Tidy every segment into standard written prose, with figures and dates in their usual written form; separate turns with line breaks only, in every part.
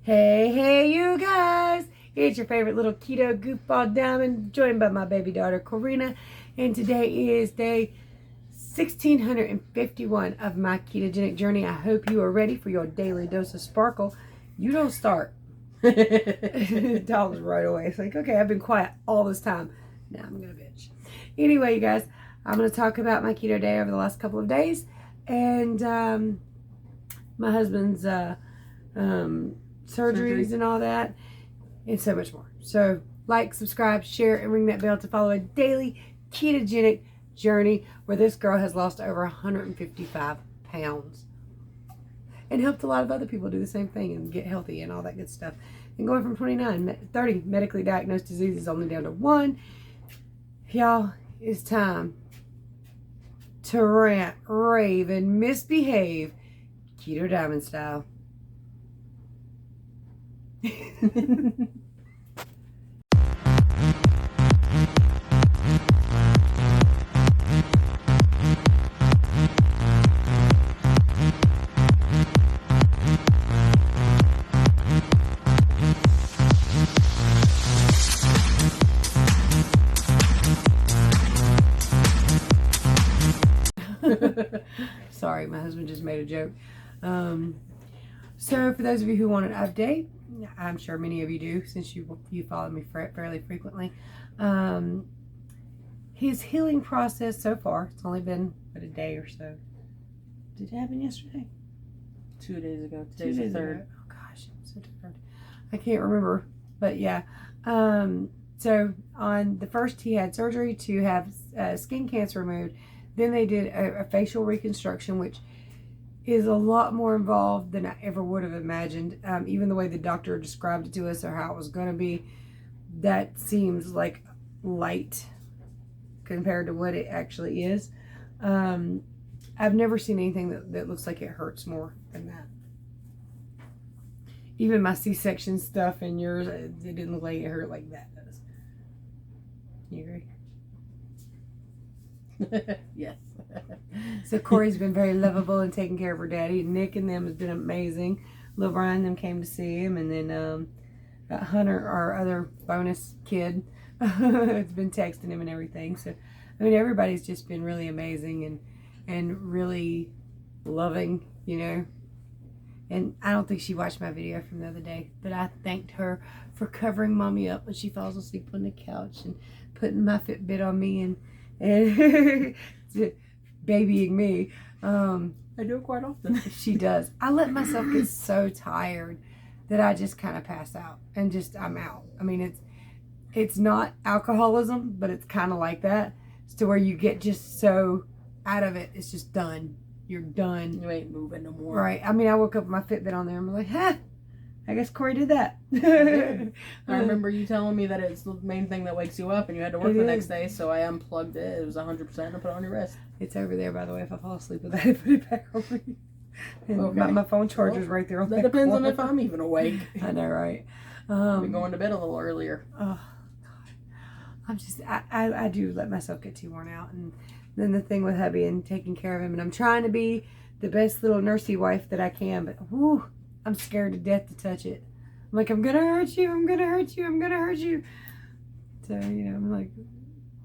Hey, you guys! It's your favorite little keto goofball diamond, joined by my baby daughter, Corina. And today is day 1651 of my ketogenic journey. I hope you are ready for your daily dose of sparkle. You don't start. Dog's right away. It's like, okay, I've been quiet all this time. Now I'm going to bitch. Anyway, you guys, I'm going to talk about my keto day over the last couple of days. And my husband's surgeries and all that, and so much more. So like, subscribe, share, and ring that bell to follow a daily ketogenic journey where this girl has lost over 155 pounds and helped a lot of other people do the same thing and get healthy and all that good stuff. And going from 30 medically diagnosed diseases only down to 1. Y'all, it's time to rant, rave, and misbehave keto diamond style. Sorry, my husband just made a joke. So for those of you who want an update, I'm sure many of you do since you follow me fairly frequently. His healing process so far, it's only been a day or so. Did it happen yesterday?
2 days ago. Today's the 3rd.
Oh gosh, I'm so tired. I can't remember, but yeah. So on the first, he had surgery to have skin cancer removed. Then they did a facial reconstruction, which is a lot more involved than I ever would have imagined. Even the way the doctor described it to us or how it was going to be, that seems like light compared to what it actually is. I've never seen anything that looks like it hurts more than that. Even my C-section stuff and yours, it didn't look like it hurt like that does. You agree?
Yes.
So Corey's been very lovable and taking care of her daddy. Nick and them has been amazing. Lil Brian and them came to see him, and then Hunter, our other bonus kid, has been texting him and everything. So I mean, everybody's just been really amazing and really loving, you know. And I don't think she watched my video from the other day, but I thanked her for covering mommy up when she falls asleep on the couch and putting my Fitbit on me and babying me.
I do it quite often.
She does. I let myself get so tired that I just kind of pass out and just I'm out. I mean, it's not alcoholism, but it's kind of like that. It's to where you get just so out of it. It's just done. You're done.
You ain't moving no more.
Right. I mean, I woke up with my Fitbit on there and I'm like, I guess Corey did that.
I remember you telling me that it's the main thing that wakes you up and you had to work the next day, so I unplugged it. It was 100% and put it on your wrist.
It's over there, by the way. If I fall asleep with that, I put it back on me. And
okay.
my phone charger's right there on
that depends on if I'm even awake.
I know, right?
I'll be going to bed a little earlier.
Oh, God. I do let myself get too worn out. And then the thing with hubby and taking care of him. And I'm trying to be the best little nursey wife that I can. But, whew, I'm scared to death to touch it. I'm like, I'm going to hurt you. I'm going to hurt you. I'm going to hurt you. So, you know, I'm like,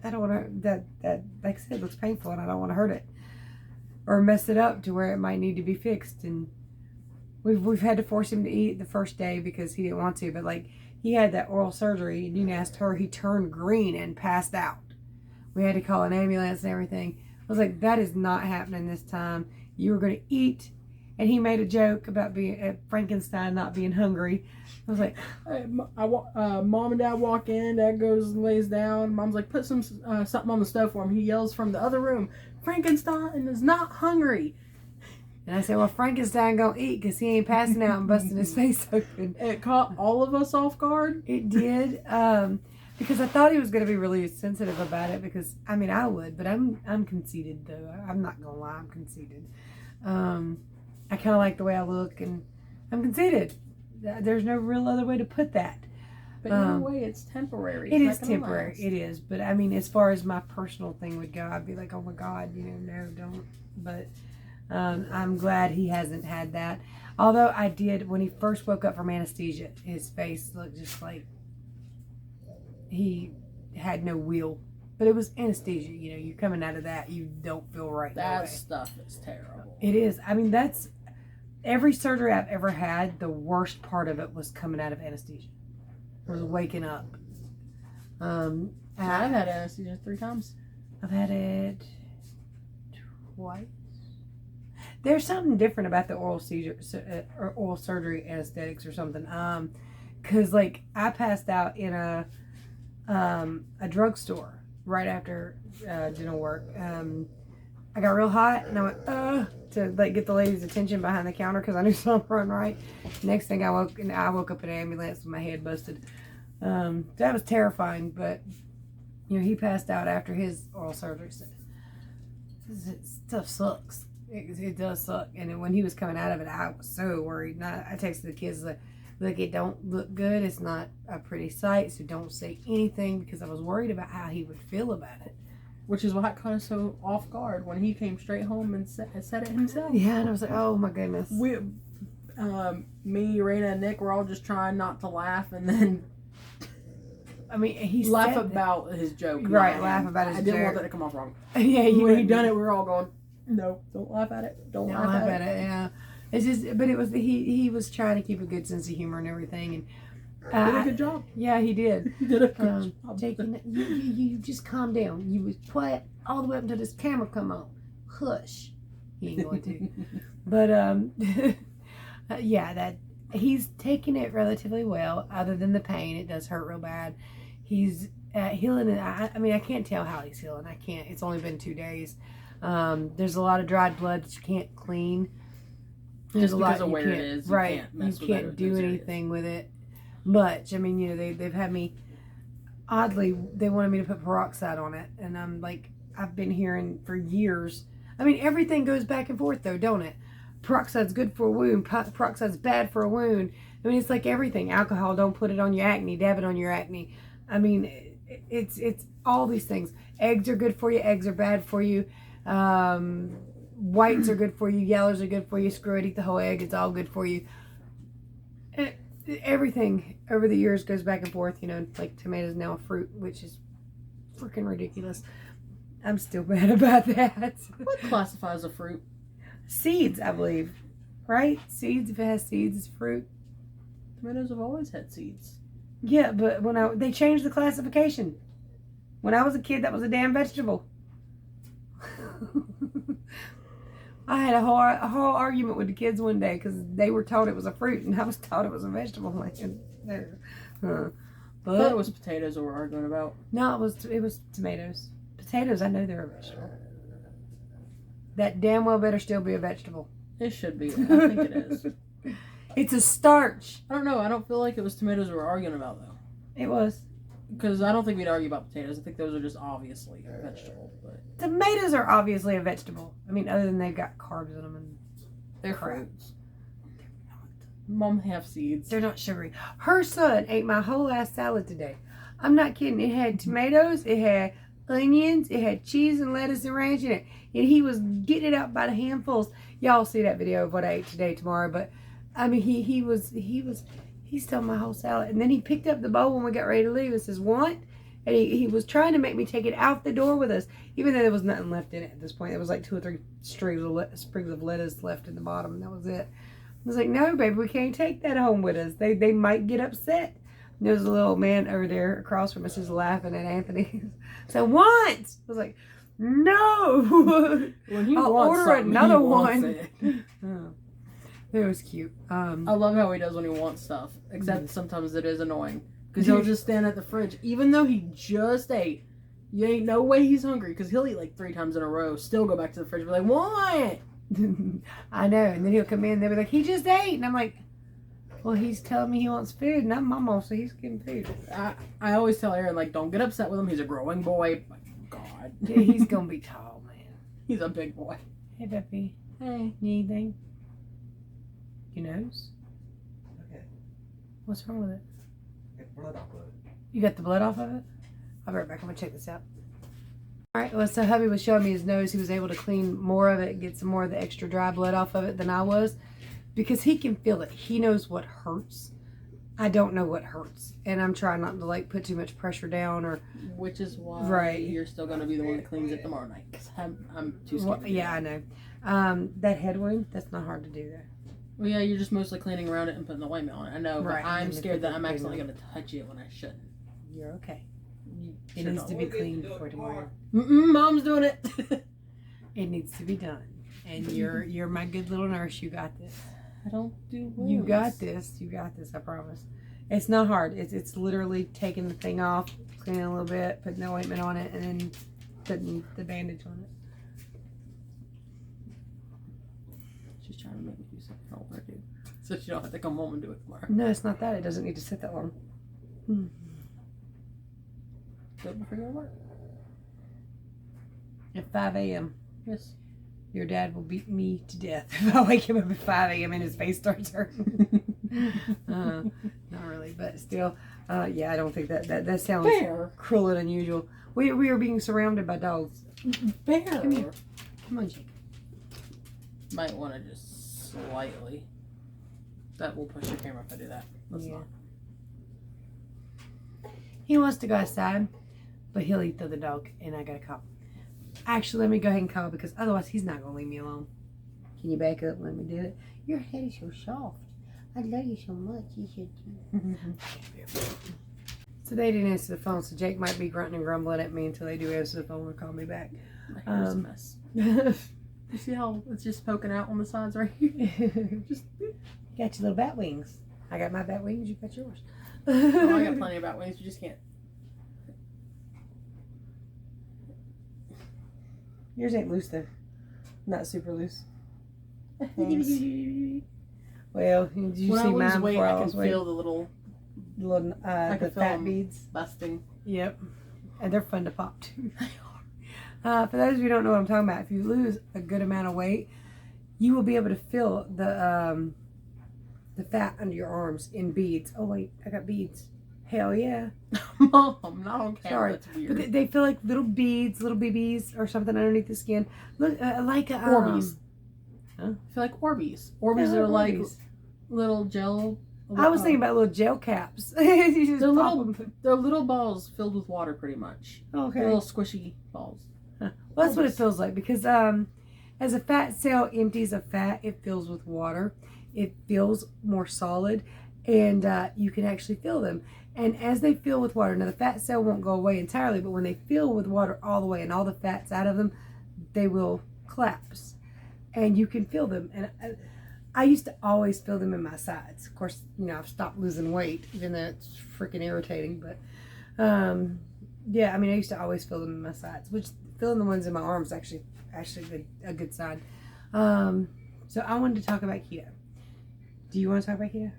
I don't want to, that, like I said, looks painful and I don't want to hurt it. Or mess it up to where it might need to be fixed. And we've had to force him to eat the first day because he didn't want to. But, like, he had that oral surgery. And you asked her, he turned green and passed out. We had to call an ambulance and everything. I was like, that is not happening this time. You were going to eat. And he made a joke about being Frankenstein not being hungry. I was like,
Mom and Dad walk in. Dad goes and lays down. Mom's like, put some something on the stove for him. He yells from the other room, Frankenstein is not hungry.
And I said, well, Frankenstein gonna eat because he ain't passing out and busting his face open.
It caught all of us off guard.
It did. Because I thought he was going to be really sensitive about it because, I mean, I would, but I'm conceited, though. I'm not going to lie, I'm conceited. I kind of like the way I look, and I'm conceited. There's no real other way to put that.
But in a way, it's temporary.
It is temporary. It is. But, I mean, as far as my personal thing would go, I'd be like, oh, my God, you know, no, don't. But I'm glad he hasn't had that. Although I did, when he first woke up from anesthesia, his face looked just like he had no will. But it was anesthesia, you know, you're coming out of that, you don't feel right.
That stuff is terrible.
It is. I mean, that's every surgery I've ever had, the worst part of it was coming out of anesthesia. It was waking up.
I've had anesthesia 3 times.
I've had it twice. There's something different about the oral surgery anesthetics or something. Cause like I passed out in a drugstore right after dental work. I got real hot and I went to like get the lady's attention behind the counter because I knew something wasn't right. Next thing I woke up in an ambulance with my head busted. That was terrifying, but you know he passed out after his oral surgery. So, stuff sucks. It does suck. And when he was coming out of it, I was so worried. And I texted the kids like, look, it don't look good. It's not a pretty sight, so don't say anything because I was worried about how he would feel about it.
Which is why it caught us so off guard when he came straight home and said it himself.
Yeah, and I was like, oh my goodness.
Me, Raina, and Nick were all just trying not to laugh, and then
I mean, he
laugh about his joke.
Right, laugh about his joke.
I didn't want that to come off wrong.
Yeah,
when he done it, we were all going, no, don't laugh at it. Don't laugh at it.
Yeah, it's just, but it was he was trying to keep a good sense of humor and everything, and
did a good job.
Yeah, he did.
He did a good job.
You just calm down. You was quiet all the way up until this camera come on. Hush. He ain't going to. But yeah, that he's taking it relatively well. Other than the pain, it does hurt real bad. He's healing, and I mean, I can't tell how he's healing. I can't. It's only been 2 days. There's a lot of dried blood that you can't clean.
Just because of where it is,
right? You can't do anything with it much. I mean, you know, they've had me. Oddly, they wanted me to put peroxide on it, and I'm like, I've been hearing for years. I mean, everything goes back and forth, though, don't it? Peroxide's good for a wound. Peroxide's bad for a wound. I mean, it's like everything. Alcohol, don't put it on your acne. Dab it on your acne. I mean, it's all these things. Eggs are good for you. Eggs are bad for you. Whites are good for you. Yellows are good for you. Screw it. Eat the whole egg. It's all good for you. Everything over the years goes back and forth. You know, like tomatoes now a fruit, which is freaking ridiculous. I'm still mad about that.
What classifies a fruit?
Seeds, I believe. Right? Seeds. If it has seeds, it's fruit.
Tomatoes have always had seeds.
Yeah, but they changed the classification. When I was a kid, that was a damn vegetable. I had a whole argument with the kids one day because they were told it was a fruit and I was taught it was a vegetable. But
I thought it was potatoes we were arguing about.
No, it was tomatoes. Potatoes, I know they're a vegetable. That damn well better still be a vegetable.
It should be. I think it is.
It's a starch.
I don't know. I don't feel like it was tomatoes we were arguing about, though.
It was.
Because I don't think we'd argue about potatoes. I think those are just obviously a vegetable. But
tomatoes are obviously a vegetable. I mean, other than they've got carbs in them and
they're fruits. They're not. Mom have seeds.
They're not sugary. Her son ate my whole ass salad today. I'm not kidding. It had tomatoes. It had onions. It had cheese and lettuce and ranch in it. And he was getting it out by the handfuls. Y'all see that video of what I ate today tomorrow. But I mean, he stole my whole salad. And then he picked up the bowl when we got ready to leave and says, "Want?" And he was trying to make me take it out the door with us, even though there was nothing left in it at this point. There was like 2 or 3 sprigs of lettuce left in the bottom, and that was it. I was like, "No, baby, we can't take that home with us. They might get upset." And there was a little man over there across from us just laughing at Anthony. So, "Want?" I was like, "No."
When he
I'll
wants
order another one.
It.
Oh. It was cute.
I love how he does when he wants stuff, except sometimes it is annoying. Because he'll just stand at the fridge, even though he just ate. You ain't no way he's hungry, because he'll eat like 3 times in a row, still go back to the fridge and be like, "What?"
I know, and then he'll come in and they'll be like, "He just ate." And I'm like, "Well, he's telling me he wants food, and I'm mama, so he's getting food."
I always tell Aaron, like, don't get upset with him. He's a growing boy. Like, God.
Yeah, he's going to be tall, man.
He's a big boy.
Hey, Peppy.
Hey.
Need anything? Your nose?
Okay.
What's wrong with it?
Get blood off of it.
You got the blood off of it? I'll be right back. I'm going to check this out. Alright, well, so hubby was showing me his nose. He was able to clean more of it, get some more of the extra dry blood off of it than I was. because he can feel it. He knows what hurts. I don't know what hurts, and I'm trying not to like put too much pressure down or.
Which is why
Right.
you're still gonna be the one that cleans it tomorrow night. Cause I'm too scared.
Well,
to do
yeah,
that.
I know. That head wound, that's not hard to do though.
Well, yeah, you're just mostly cleaning around it and putting the ointment on it. I know,
Right,
but I'm
and then
scared
put
that
the
I'm
cream
accidentally
on.
gonna touch it when I shouldn't.
You're okay.
You
It
sure
needs to
don't.
be clean before tomorrow.
Mom's doing it.
It needs to be done, and you're my good little nurse. You got this.
I don't do wounds.
You got this. You got this. I promise. It's not hard. It's literally taking the thing off, cleaning a little bit, putting the ointment on it, and then putting the bandage on it.
She's trying to make me do something I don't want to do, so she don't have to come home and do it tomorrow.
No, it's not that. It doesn't need to sit that long.
Do it before you go to work.
At 5 a.m.
Yes.
Your dad will beat me to death if I wake him up at 5 a.m. and his face starts hurting. Not really, but still, yeah, I don't think that sounds
Bear.
cruel and unusual. We are being surrounded by dogs.
Bear.
Come here. Come on, Jake.
Might want to just slightly. That will push the camera if I do that. Let's
Yeah.
not.
He wants to go outside, but he'll eat the other dog, and I gotta call. Actually, let me go ahead and call because otherwise he's not gonna leave me alone. Can you back up and let me do it? Your head is so soft. I love you so much. You should. So they didn't answer the phone, so Jake might be grunting and grumbling at me until they do answer the phone or call me back.
My hair's a mess. You see how it's just poking out on the sides right here? Just.
You got your little bat wings. I got my bat wings. You got yours.
Oh, I got plenty of bat wings. You just can't.
Yours ain't loose though. Not super loose.
Thanks.
Well, did you
When
see
I lose
mine
weight,
before
I
I
can
was weight?
feel the little
Little,
I can
the
feel
fat
'em.
beads.
busting.
Yep. And they're fun to pop too. For those of you who don't know what I'm talking about, if you lose a good amount of weight, you will be able to feel the fat under your arms in beads. Oh wait, I got beads. Hell yeah.
Mom, not on camera.
Sorry,
That's weird.
but they feel like little beads, little BBs or something underneath the skin. Look, like a
Orbeez.
Huh?
I feel like Orbeez. Orbeez
Yeah,
are like
Orbeez.
little gel.
I was thinking about little gel caps. You just
They're
pop
little-
them.
They're little balls filled with water, pretty much.
Okay.
They're little squishy balls.
Well, that's what it feels like because as a fat cell empties of fat, it fills with water. It feels more solid, and you can actually feel them. And as they fill with water, now the fat cell won't go away entirely, but when they fill with water all the way and all the fat's out of them, they will collapse, and you can feel them. And I used to always feel them in my sides. Of course, you know, I've stopped losing weight, even though it's freaking irritating. But yeah, I mean, I used to always feel them in my sides, which feeling the ones in my arms actually a good sign. So I wanted to talk about keto. Do you want to talk about keto?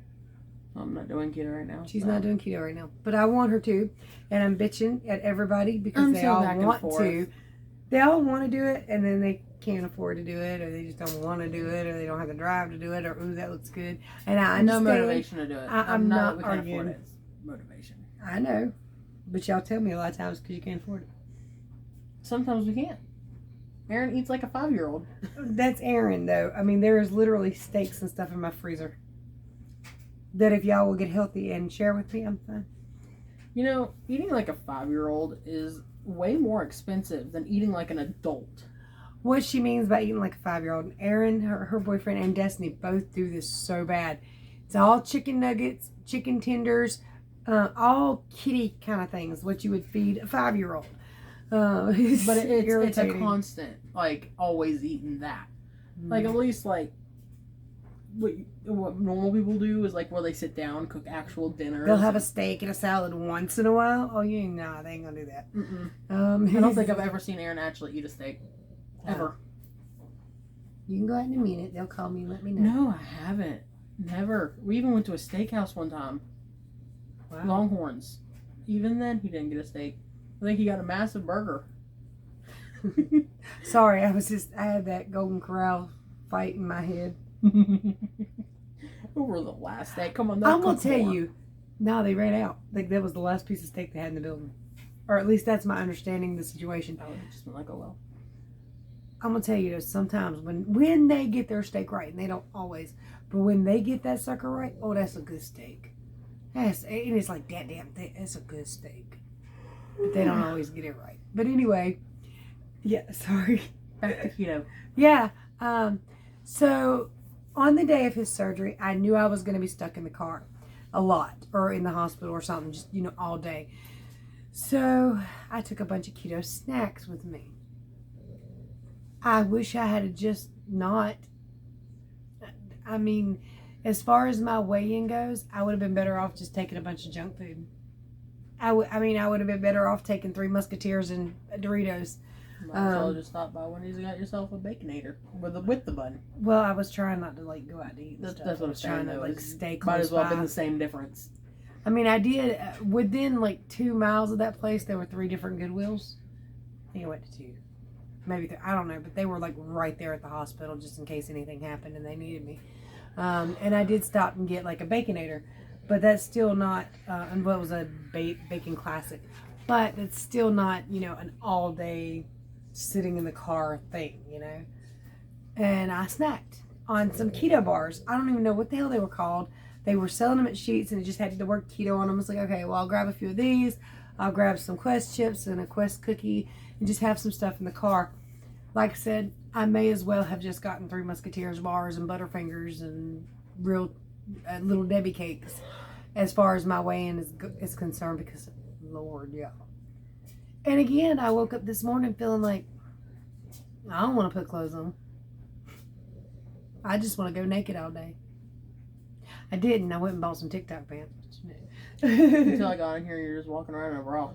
I'm not doing keto right now.
She's
so.
not doing keto right now, but I want her to, and I'm bitching at everybody because
I'm
they
so
all
back and
want
forth.
to. They all want to do it, and then they can't afford to do it, or they just don't want to do it, or they don't have the drive to do it, or ooh, that looks good. And I
No
understand.
motivation to do it.
I'm not
we can't afford
arguing.
it. It's motivation.
I know, but y'all tell me a lot of times because you can't afford it.
Sometimes we can't. Aaron eats like a 5-year-old.
That's Aaron, though. I mean, there is literally steaks and stuff in my freezer. That if y'all will get healthy and share with me, I'm fine.
You know, eating like a 5-year-old is way more expensive than eating like an adult.
What she means by eating like a 5-year-old, Aaron, her boyfriend, and Destiny both do this so bad. It's all chicken nuggets, chicken tenders, all kitty kind of things, what you would feed a 5-year-old.
But it's a
irritating.
constant, like, always eating that. Like, at least, like, what normal people do is, like, where they sit down, cook actual dinner.
They'll have a steak and a salad once in a while. Oh, you ain't, nah, they ain't gonna do that.
Mm-mm. I don't think I've ever seen Aaron actually eat a steak. Ever.
You can go out in a minute. They'll call me and let me know.
No, I haven't. Never. We even went to a steakhouse one time.
Wow.
Longhorns. Even then, he didn't get a steak. I think he got a massive burger.
Sorry, I had that Golden Corral fight in my head.
Over the last steak. Come on,
I'm gonna tell you, no, they ran out. Like that was the last piece of steak they had in the building, or at least that's my understanding of the situation.
I would have just been like, oh well.
I'm gonna tell you this. Sometimes when they get their steak right, and they don't always, but when they get that sucker right, oh, that's a good steak. And it's like that damn thing. It's a good steak. But they don't always get it right. But anyway, yeah. Sorry.
Back to keto.
Yeah. So on the day of his surgery, I knew I was going to be stuck in the car a lot, or in the hospital or something, just all day. So I took a bunch of keto snacks with me. I wish I had just not. I mean, as far as my weigh-in goes, I would have been better off just taking a bunch of junk food. I would have been better off taking 3 Musketeers and Doritos.
Might as well just stop by Wendy's and got yourself a Baconator with the bun.
Well, I was trying not to go out to eat.
That's
stuff.
what I'm
I was trying
saying,
to
though.
stay close
Might as well
by.
have been the same difference.
I mean, I did within 2 miles of that place. There were 3 different Goodwills. I think I went to 2, maybe 3, I don't know, but they were right there at the hospital just in case anything happened and they needed me. And I did stop and get a Baconator, but that's still not. And what was a bacon classic, but it's still not an all day sitting in the car thing, And I snacked on some keto bars. I don't even know what the hell they were called. They were selling them at Sheetz, and it just had the word keto on them. I was like, okay, well, I'll grab a few of these. I'll grab some Quest chips and a Quest cookie and just have some stuff in the car. Like I said, I may as well have just gotten 3 Musketeers bars and Butterfingers and real Little Debbie cakes as far as my weigh-in is concerned, because, Lord, y'all. And again, I woke up this morning feeling like I don't want to put clothes on. I just want to go naked all day. I didn't. I went and bought some TikTok pants.
Until I got in here, you're just walking around in a bra.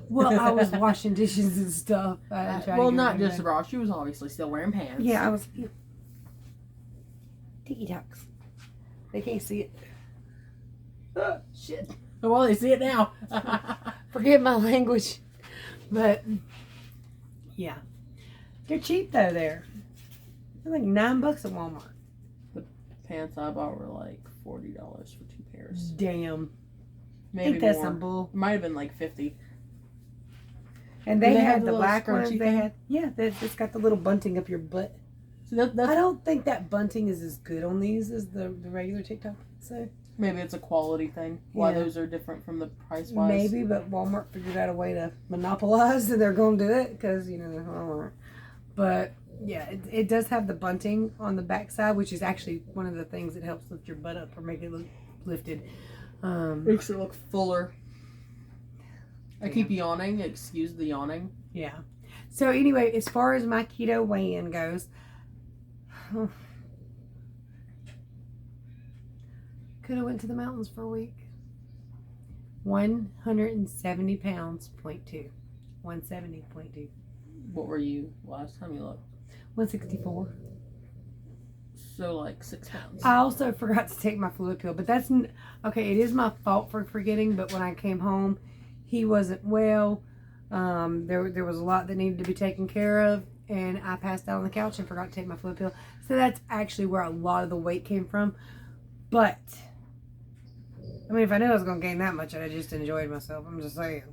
Well, I was washing dishes and stuff.
Not just a bra. She was obviously still wearing pants.
Yeah, I was. TikToks. They can't see it. Shit.
Well, they see it now.
Forget my language. But, yeah. They're cheap, though, there. They're $9 at Walmart.
The pants I bought were $40 for 2 pairs.
Damn.
Maybe
I think that's
more.
some bull.
It might have been $50.
And they had the
little
black ones.
scrunchy
They
thing?
had, it's got the little bunting up your butt.
So that's
I don't think that bunting is as good on these as the regular TikTok. So
maybe it's a quality thing. Why
Yeah.
those are different from the price wise.
maybe, but Walmart figured out a way to monopolize, and they're going to do it because they're Walmart. But yeah, it does have the bunting on the backside, which is actually one of the things that helps lift your butt up or make it look lifted.
Makes it look fuller. I keep yawning. Excuse the yawning.
Yeah. So anyway, as far as my keto weigh-in goes, could have went to the mountains for a week. 170 pounds, 0.2. 170.2.
What were you last time you looked?
164.
So 6 pounds.
I also forgot to take my fluid pill, but that's okay. It is my fault for forgetting. But when I came home, he wasn't well. There was a lot that needed to be taken care of, and I passed out on the couch and forgot to take my fluid pill. So that's actually where a lot of the weight came from. But I mean, if I knew I was going to gain that much, I'd have just enjoyed myself. I'm just saying.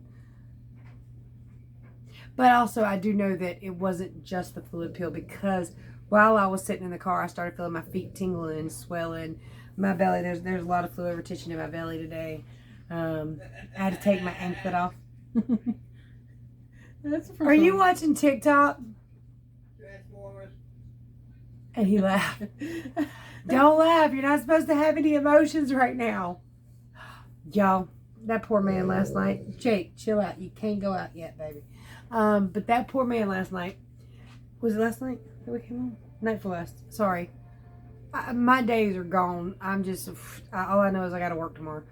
But also, I do know that it wasn't just the fluid pill, because while I was sitting in the car, I started feeling my feet tingling and swelling. My belly, there's a lot of fluid retention in my belly today. I had to take my anklet off.
That's
Are you watching TikTok? And he laughed. Don't laugh. You're not supposed to have any emotions right now. Y'all, that poor man last night. Jake, chill out. You can't go out yet, baby. But that poor man last night. Was it last night that we came home? Night before last. Sorry. My days are gone. I'm just, all I know is I got to work tomorrow.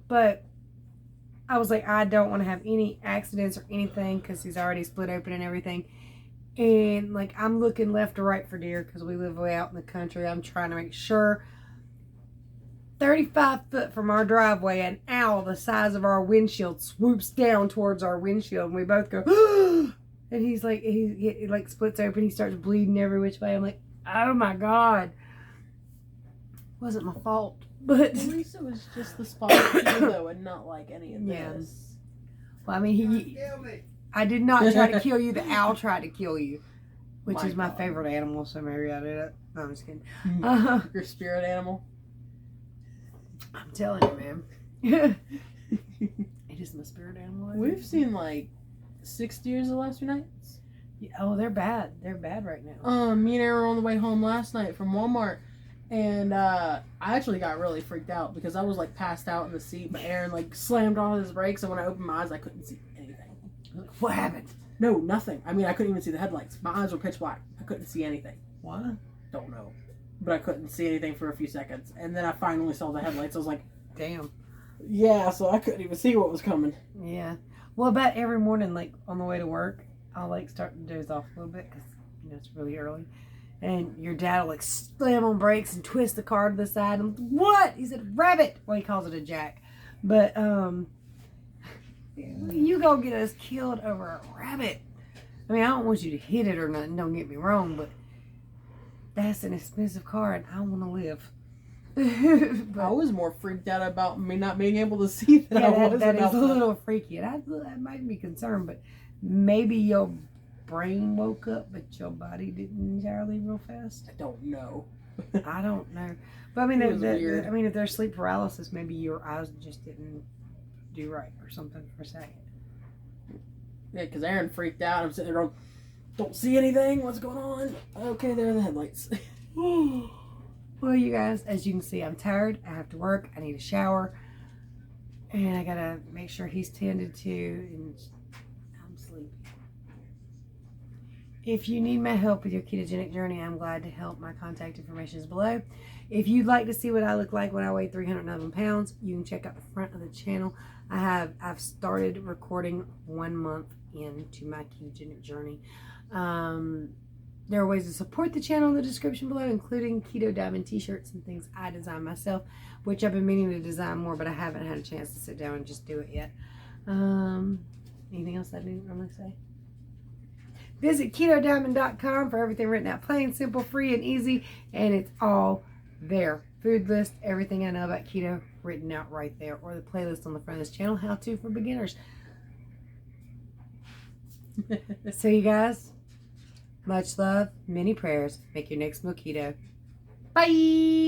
But I was like, I don't want to have any accidents or anything, because he's already split open and everything. And I'm looking left to right for deer, because we live way out in the country. I'm trying to make sure 35 foot from our driveway, an owl the size of our windshield swoops down towards our windshield, and we both go, and he's like, he splits open, he starts bleeding every which way. I'm like, oh my God. Wasn't my fault, but
At least it was just the spot though, and not any of this.
Well, I mean, I did not try to kill you. The owl tried to kill you. which
My
is my
God.
favorite animal, so maybe I did it. No, I'm just kidding.
Your spirit animal.
I'm telling you, man. It is my spirit animal.
We've seen like 6 deers the last few nights.
Oh, they're bad. They're bad right now.
Me and Aaron were on the way home last night from Walmart, and I actually got really freaked out because I was like passed out in the seat, but Aaron like slammed on his brakes, and when I opened my eyes, I couldn't see anything.
What happened?
No, nothing. I mean, I couldn't even see the headlights. My eyes were pitch black. I couldn't see anything.
What?
Don't know, but I couldn't see anything for a few seconds, and then I finally saw the headlights. I was like,
Damn.
yeah, so I couldn't even see what was coming.
Yeah. Well, about every morning, like on the way to work, I'll like start to doze off a little bit because it's really early, and your dad will like slam on brakes and twist the car to the side. And what? He said rabbit. Well, he calls it a jack, but you go get us killed over a rabbit. I mean, I don't want you to hit it or nothing. Don't get me wrong, but that's an expensive car, and I want to live.
I was more freaked out about me not being able to see than
Yeah,
I was
that
about
is a little freaky, and that might be concerned, but maybe your brain woke up, but your body didn't entirely real fast.
I don't know.
I don't know, but I mean,
It was weird.
I mean, if there's sleep paralysis, maybe your eyes just didn't do right or something for a second.
Yeah, because Aaron freaked out. I'm sitting there going, don't see anything. What's going on? Okay, there are the headlights.
Well, you guys, as you can see, I'm tired. I have to work. I need a shower, and I gotta make sure he's tended to, and I'm sleepy. If you need my help with your ketogenic journey, I'm glad to help. My contact information is below. If you'd like to see what I look like when I weigh 311 pounds, you can check out the front of the channel. I've started recording 1 month into my ketogenic journey. There are ways to support the channel in the description below, including Keto Diamond t-shirts and things I design myself, which I've been meaning to design more, but I haven't had a chance to sit down and just do it yet. Anything else I didn't really say? Visit ketodiamond.com for everything written out plain, simple, free, and easy, and it's all there. Food list, everything I know about keto written out right there, or the playlist on the front of this channel, How To for Beginners. So you guys, much love, many prayers. Make your next meal keto. Bye!